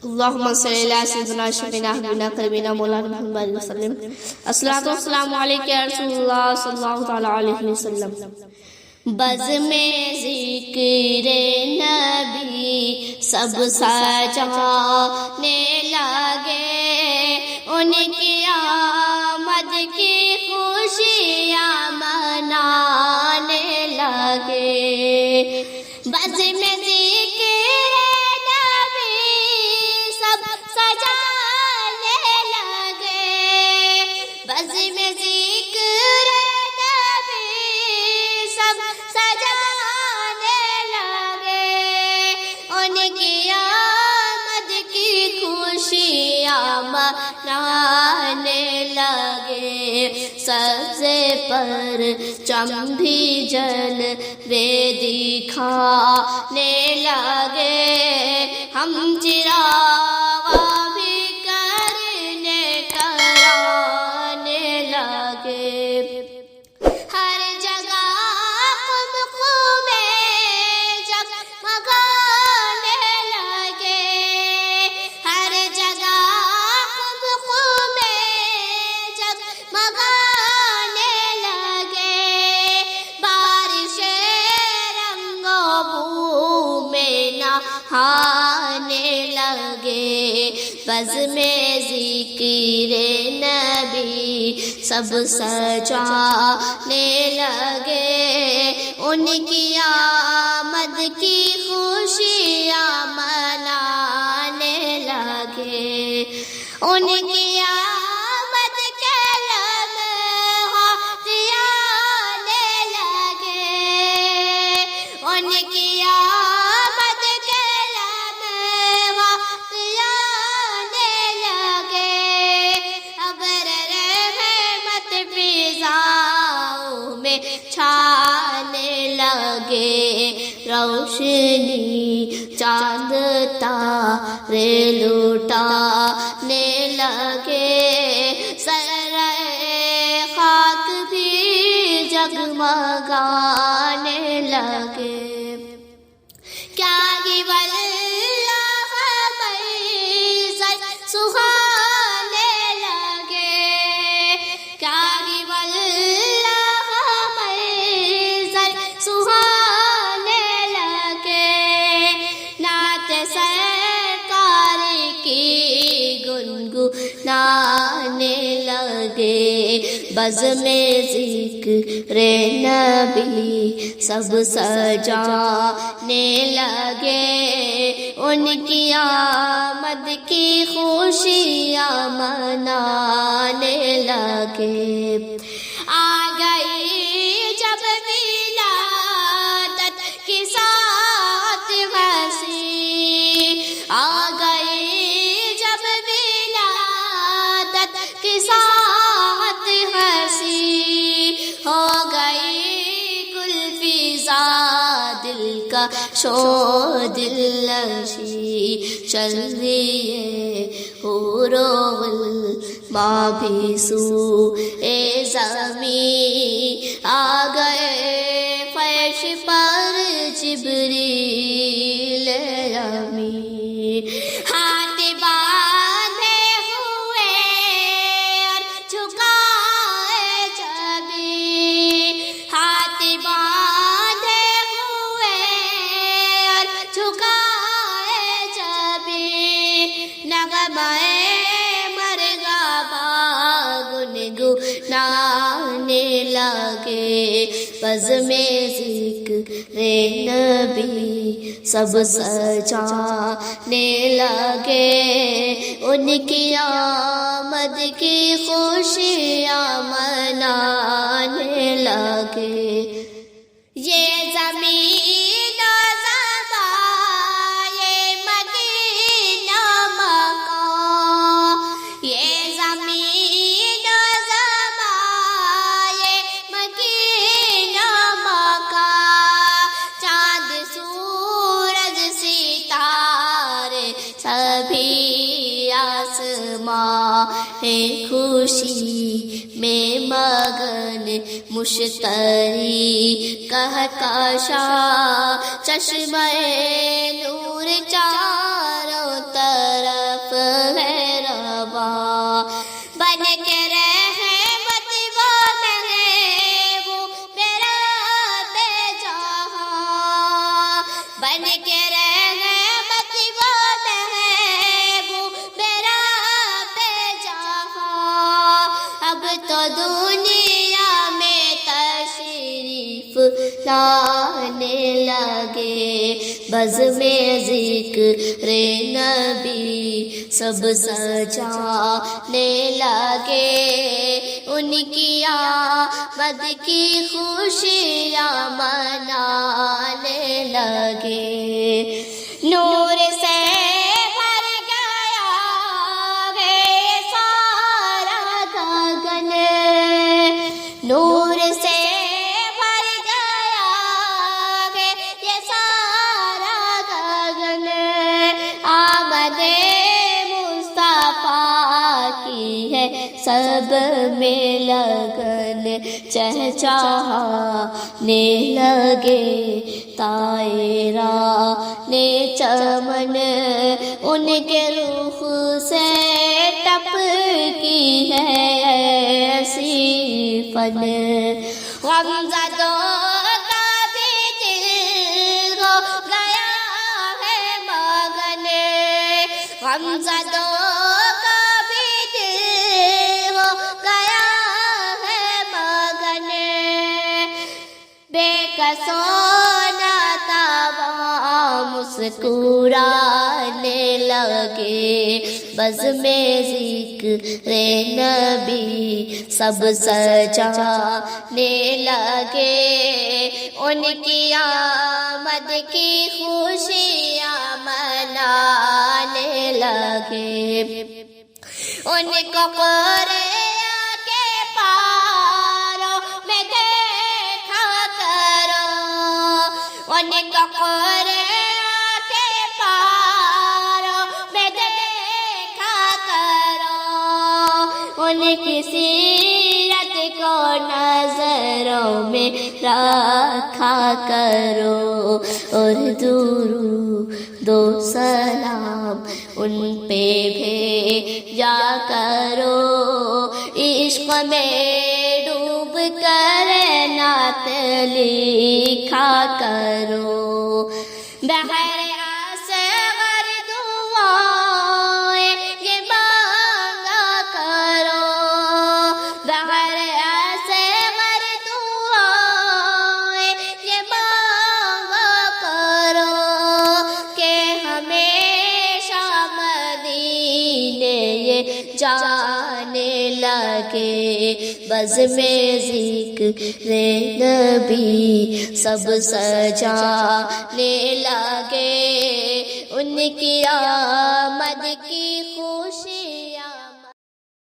اللهم صل على سيدنا شفينا حبيبنا قريبنا مولانا محمد وسلم. الصلاۃ والسلام علیک یا رسول اللہ صلی اللہ تعالی علیہ وسلم. بزم ذکر نبی سب سجانے لگے، ان کی آمد کی خوشیاں منانے لگے. بزم بزم ذکر نبی سب سجانے لگے، ان کی آمد کی خوشیاں منانے لگے. سبزے پر چم بھی جلوے دکھانے لگے، ہم چراغ بھی کرنے لگے. ہر جگہ قمقمے جگمگانے لگے، ہر جگہ قمقمے جگمگانے لگے. بارش رنگ و بو میں نہانے لگے. بزم ذکر نبی سب سجانے لگے، ان کی آمد کی خوشیاں منانے لگے. ان کی آمد کے لمحات آنے لگے، ان کی آمد کے لمحات آنے لگے. ابر رحمت فضاؤں میں چھانے لگے، روشنی چاند تارے لٹانے لگے. سرے خاک بھی جگمگانے لگے. کیا ہی واللہ منظر سہانے لگے، کیا ہی واللہ منظر سہانے لگے. نعت سرکار کی گنگنانے لگے. بزم ذکر نبی سب سجانے لگے، ان کی آمد کی خوشیاں منانے لگے. آ گئی جب ولادت کی سات ہنسی، آ گئی جب ولادت کی سات ہنسی. ہو گئی گل فضا دل کا شو دل نشی. چل دیے حور و غلمان بھی سوئے زمین، آ گئے فرش پر جبریل امین. ہاتھ باندھے ہوئے اور جھکائے جبین، ہاتھ باندھے ہوئے اور جھکائے جبین. نغمہ مرغابا گنگنانے لگے. بزم ذکر نبی سب سجانے لگے، ان کی آمد کی خوشیاں منانے لگے. یہ زمین و زمان، یہ مدینہ مکہ، یہ زمین و زمان، یہ مدینہ مکہ. چاند سورج ستارے سبھی آسماں ہیں خوشی میں مگن مشتری کہکشاں چشمہ نور چاروں طرف بن کے رحمت وہ محبوب میرا بے جہاں، بن کے رحمت وہ محبوب میرا بے جہاں، اب تو دنیا میں تشریف لانے لگے، بزم ذکر نبی سب سجانے لگے، ان کی آمد کی خوشیاں منانے لگے، نور سے بھر گیا ہے سارا گگن، نور سے بھر گیا ہے یہ سارا گگن، آمد مصطفیٰ کی ہے سب میں لگن، چہچہانے لگے طائرانے چمن، ان کے رخ سے ٹپکی ہے ایسی فن، غمزدوں کا بھی دل ہو گیا ہے مگن، غمزدوں کا بھی دل ہو گیا ہے مگن، بے کسوں ناتواں مسکرانے لگے، بزم ذکر نبی سب سجانے لگے، ان کی آمد کی خوشیاں منانے لگے، ان کو قریہ کے پاروں میں دیکھا کرو، ان کو قریہ کے پاروں میں دیکھا کرو، ان کی سیرت کو نظروں میں رکھا کرو، اور درود و سلام ان پہ بھیجا کرو، عشق میں ڈوب کر نعت لکھا کرو، بہر اصغر دعائیں یہ مانگا کرو، بہر اصغر دعائیں یہ مانگا کرو، کہ ہمیشہ مدینے یہ جانے لگے، بزم ذکر نبی سب سجانے لگے، ان کی آمد کی خوشی